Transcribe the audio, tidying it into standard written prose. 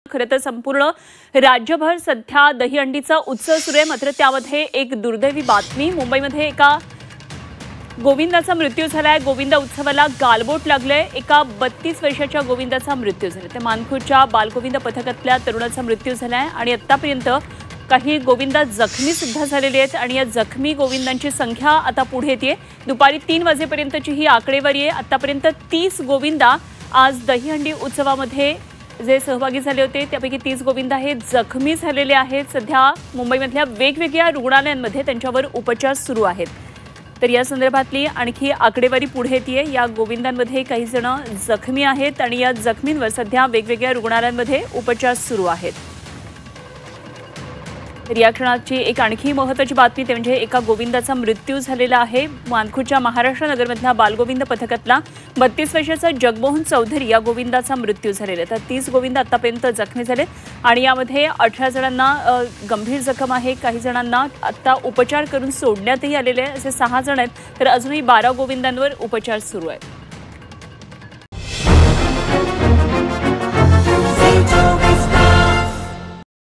खरं तर संपूर्ण राज्यभर सध्या दहीहंडीचा उत्सव सुरू आहे। मात्र त्यामध्ये एक दुर्दैवी बातमी, मुंबईमध्ये एका गोविंदाचा मृत्यू झालाय। गोविंदा उत्सवाला गालबोट लागलंय। एका 32 वर्षाच्या गोविंदाचा मृत्यू झाला। त्या मानखुर्दच्या बालगोविंद पथकातल्या तरुणाचा मृत्यू झालाय आणि आतापर्यंत काही गोविंदा जखमी सुद्धा झालेले आहेत आणि या जखमी गोविंदांची संख्या आता पुढे येते। दुपारी 3 वाजेपर्यंतची ही आकडेवारी आहे। आतापर्यंत 30 गोविंदा आज दहीहंडी उत्सवामध्ये जे सहभागी झाले होते त्यापैकी 30 गोविंदा हे जखमी झालेले आहेत। सध्या मुंबईमधल्या वेगवेगळ्या रुग्णालयांमध्ये त्यांच्यावर उपचार सुरू आहेत। तर या संदर्भातली आणखी आकडेवारी पुढे येते। या गोविंदांमध्ये काही जण जखमी आहेत आणि या जखमींवर सध्या वेगवेगळ्या रुग्णालयांमध्ये उपचार सुरू आहेत। तर या क्षणाची एक आणखी महत्त्वाची बातमी ते म्हणजे एका गोविंदाचा मृत्यू झालेला आहे। मानखुर्दच्या महाराष्ट्र नगरमधल्या बालगोविंद पथकातला 32 वर्षाचा जगमोहन चौधरी या गोविंदाचा मृत्यू झालेला आहे। तर 30 गोविंद आतापर्यंत जखमी झाले आणि यामध्ये 18 जणांना गंभीर जखम आहे। काही जणांना आता उपचार करून सोडण्यातही आलेले आहे। असे 6 जण आहेत। तर अजूनही 12 गोविंदांवर उपचार सुरू आहेत।